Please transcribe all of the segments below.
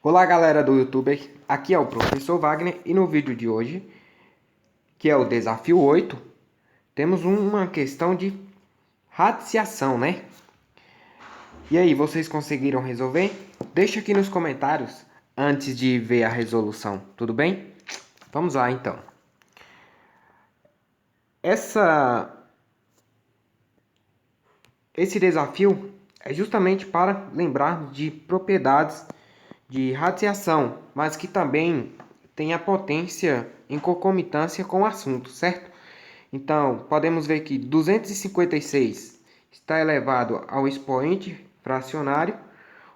Olá galera do YouTube, aqui é o professor Wagner e no vídeo de hoje, que é o desafio 8, temos uma questão de radiciação, né? E aí, vocês conseguiram resolver? Deixa aqui nos comentários antes de ver a resolução, tudo bem? Vamos lá então. Esse desafio é justamente para lembrar de propriedades de radiciação, mas que também tem a potência em concomitância com o assunto, certo? Então, podemos ver que 256 está elevado ao expoente fracionário.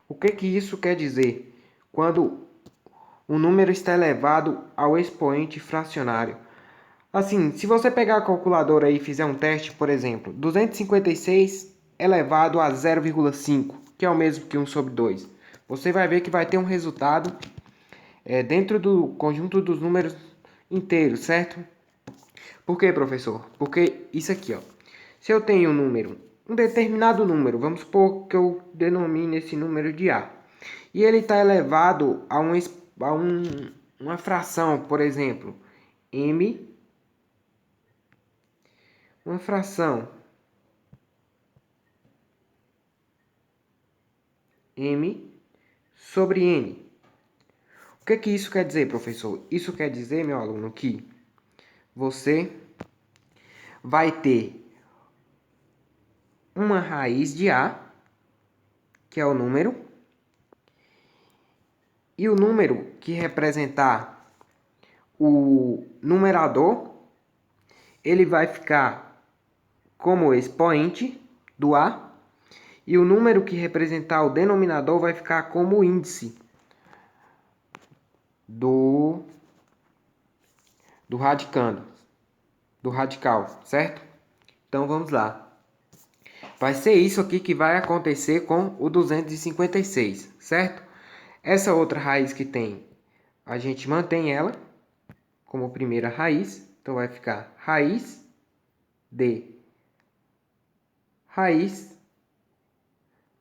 O que isso quer dizer? Quando um número está elevado ao expoente fracionário. Assim, se você pegar a calculadora e fizer um teste, por exemplo, 256 elevado a 0,5, que é o mesmo que 1 sobre 2. Você vai ver que vai ter um resultado dentro do conjunto dos números inteiros, certo? Por quê, professor? Porque isso aqui, ó. Se eu tenho um determinado número, vamos supor que eu denomine esse número de A, e ele está elevado a uma fração, por exemplo, M, uma fração M sobre N. O que isso quer dizer, professor? Isso quer dizer, meu aluno, que você vai ter uma raiz de A, que é o número, e o número que representar o numerador, ele vai ficar como expoente do A, e o número que representar o denominador vai ficar como índice do radicando, do radical, certo? Então vamos lá. Vai ser isso aqui que vai acontecer com o 256, certo? Essa outra raiz que tem, a gente mantém ela como primeira raiz. Então vai ficar raiz de raiz.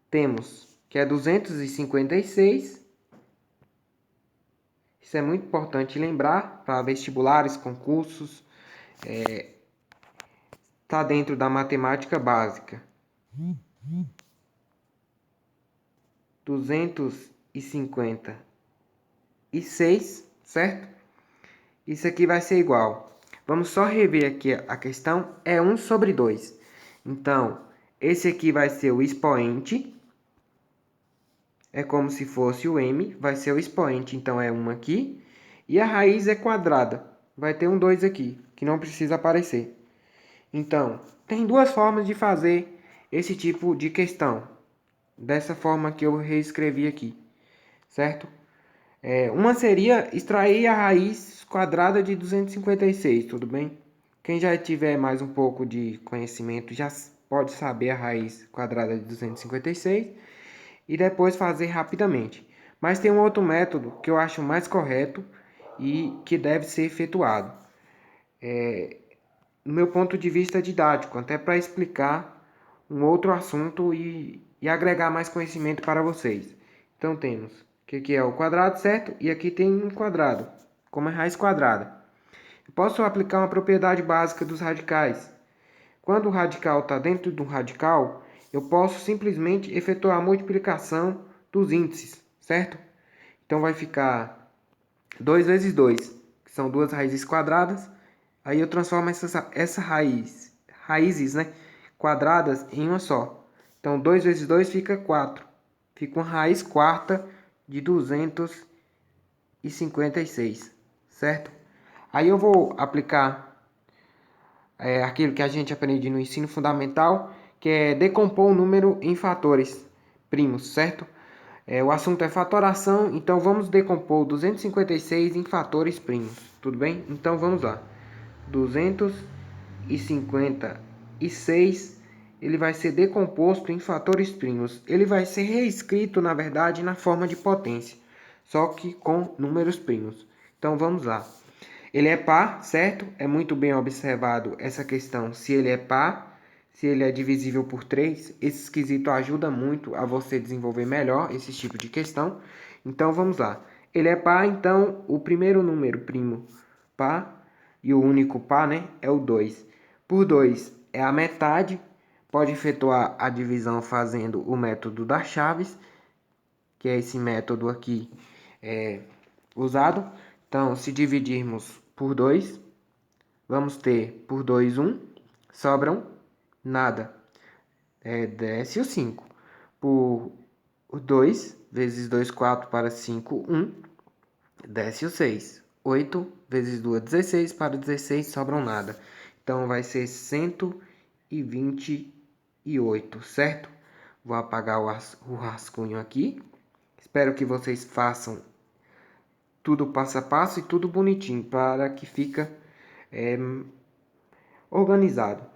Temos que é 256. Isso é muito importante lembrar para vestibulares, concursos. Está dentro da matemática básica. 256, certo? Isso aqui vai ser igual. Vamos só rever aqui a questão. É 1 sobre 2. Então, esse aqui vai ser o expoente. É como se fosse o m. Vai ser o expoente, então é 1 aqui. E a raiz é quadrada. Vai ter um 2 aqui, que não precisa aparecer. Então, tem duas formas de fazer esse tipo de questão. Dessa forma que eu reescrevi aqui, certo? Uma seria extrair a raiz quadrada de 256, tudo bem? Quem já tiver mais um pouco de conhecimento já pode saber a raiz quadrada de 256 e depois fazer rapidamente. Mas tem um outro método que eu acho mais correto e que deve ser efetuado. No meu ponto de vista didático, até para explicar um outro assunto e agregar mais conhecimento para vocês. Então temos que é o quadrado, certo? E aqui tem um quadrado, como é raiz quadrada. Eu posso aplicar uma propriedade básica dos radicais. Quando o radical está dentro do radical, eu posso simplesmente efetuar a multiplicação dos índices, certo? Então vai ficar 2 vezes 2, que são duas raízes quadradas. Aí eu transformo essa raízes, né, quadradas em uma só. Então 2 vezes 2 fica 4. Fica uma raiz quarta de 256, certo? Aí eu vou aplicar aquilo que a gente aprende no ensino fundamental, que é decompor o número em fatores primos, certo? O assunto é fatoração, então vamos decompor 256 em fatores primos, tudo bem? Então vamos lá. 256, ele vai ser decomposto em fatores primos. Ele vai ser reescrito, na verdade, na forma de potência, só que com números primos. Então vamos lá. Ele é par, certo? É muito bem observado essa questão, se ele é par, se ele é divisível por 3, esse esquisito ajuda muito a você desenvolver melhor esse tipo de questão. Então, vamos lá. Ele é par, então, o primeiro número primo par, e o único par, né, é o 2. Por 2 é a metade, pode efetuar a divisão fazendo o método das chaves, que é esse método aqui usado. Então, se dividirmos por 2, vamos ter por 2, 1, sobram nada. Desce o 5. Por 2 vezes 2, 4 para 5, 1. Desce o 6. 8 vezes 2, 16 para 16, sobram nada. Então, vai ser 128, certo? Vou apagar o rascunho aqui. Espero que vocês façam tudo passo a passo e tudo bonitinho, para que fica organizado.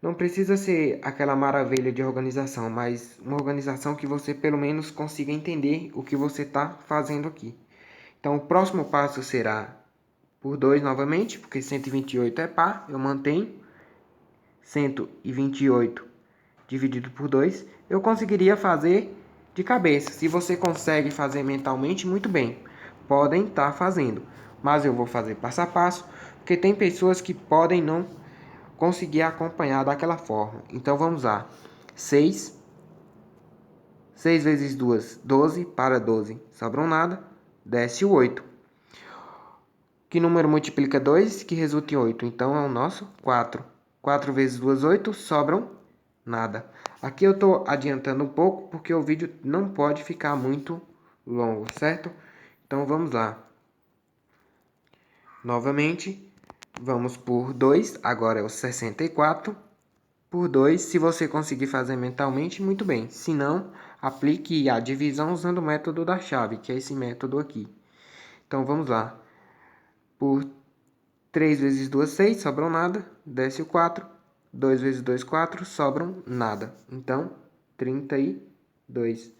Não precisa ser aquela maravilha de organização, mas uma organização que você pelo menos consiga entender o que você está fazendo aqui. Então, o próximo passo será por 2 novamente, porque 128 é par, eu mantenho. 128 dividido por 2, eu conseguiria fazer de cabeça. Se você consegue fazer mentalmente, muito bem, podem estar fazendo. Mas eu vou fazer passo a passo, porque tem pessoas que podem não conseguir acompanhar daquela forma. Então vamos lá. 6 vezes 2, 12 para 12, sobram nada, desce o 8. Que número multiplica 2 que resulta em 8? Então é o nosso 4. 4 vezes 2, 8, sobram nada. Aqui eu estou adiantando um pouco porque o vídeo não pode ficar muito longo, certo? Então vamos lá. Novamente, vamos por 2, agora é o 64. Por 2, se você conseguir fazer mentalmente, muito bem. Se não, aplique a divisão usando o método da chave, que é esse método aqui. Então vamos lá. Por 3 vezes 2, 6, sobram nada, desce o 4. 2 vezes 2, 4, sobram nada. Então, 32.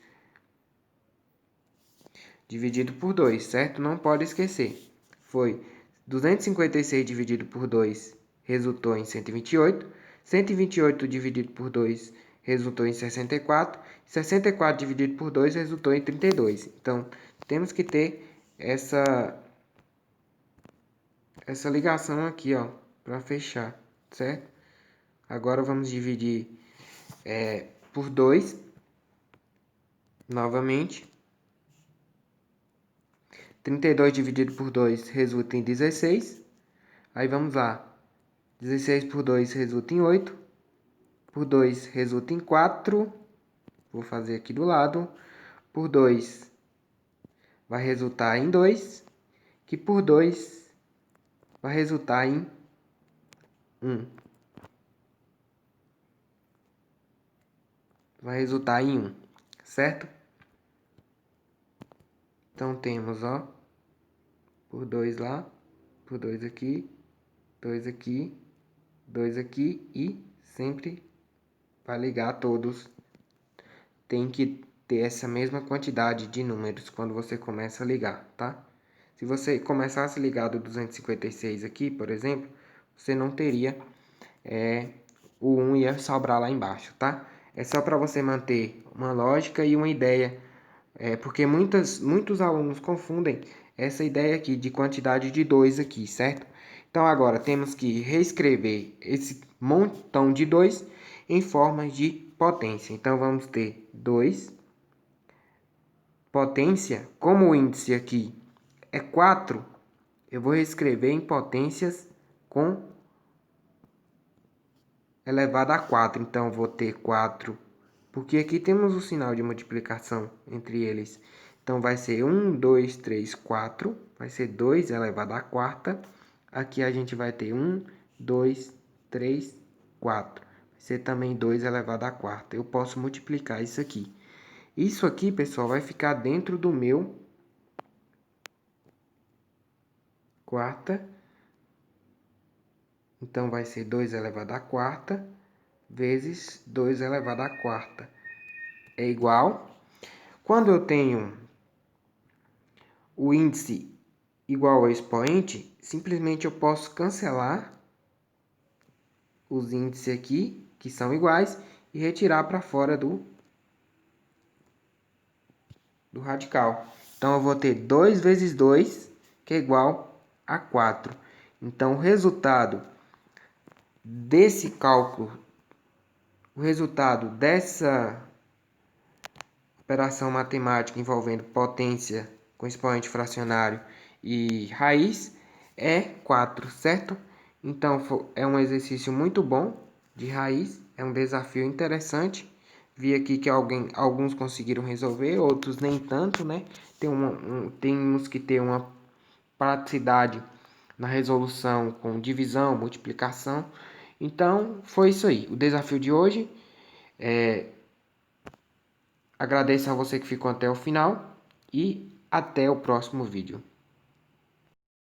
Dividido por 2, certo? Não pode esquecer. Foi 256 dividido por 2, resultou em 128. 128 dividido por 2 resultou em 64. 64 dividido por 2 resultou em 32. Então, temos que ter essa ligação aqui, ó, para fechar, certo? Agora vamos dividir por 2 novamente. 32 dividido por 2 resulta em 16. Aí vamos lá. 16 por 2 resulta em 8. Por 2 resulta em 4. Vou fazer aqui do lado. Por 2 vai resultar em 2. Que por 2 vai resultar em 1. Vai resultar em 1, certo? Então temos, ó, por 2 lá, por 2 aqui, 2 aqui, 2 aqui e sempre para ligar todos tem que ter essa mesma quantidade de números quando você começa a ligar, tá? Se você começasse ligado 256 aqui, por exemplo, você não teria o 1 ia sobrar lá embaixo, tá? É só para você manter uma lógica e uma ideia, porque muitos alunos confundem essa ideia aqui de quantidade de 2 aqui, certo? Então agora temos que reescrever esse montão de 2 em formas de potência. Então vamos ter 2 potência, como o índice aqui é 4, eu vou reescrever em potências com elevado a 4. Então vou ter 4, porque aqui temos o sinal de multiplicação entre eles. Então vai ser 1, 2, 3, 4, vai ser 2 elevado à quarta. Aqui a gente vai ter 1, 2, 3, 4. Vai ser também 2 elevado à quarta. Eu posso multiplicar isso aqui. Isso aqui, pessoal, vai ficar dentro do meu quarta. Então, vai ser 2 elevado à quarta vezes 2 elevado à quarta. É igual. Quando eu tenho o índice igual ao expoente, simplesmente eu posso cancelar os índices aqui, que são iguais, e retirar para fora do radical. Então, eu vou ter 2 vezes 2, que é igual a 4. Então, o resultado desse cálculo, o resultado dessa operação matemática envolvendo potência com expoente fracionário e raiz é 4, certo? Então, é um exercício muito bom de raiz, é um desafio interessante. Vi aqui que alguns conseguiram resolver, outros nem tanto, né? Temos que ter uma praticidade na resolução com divisão, multiplicação. Então, foi isso aí, o desafio de hoje. Agradeço a você que ficou até o final e até o próximo vídeo.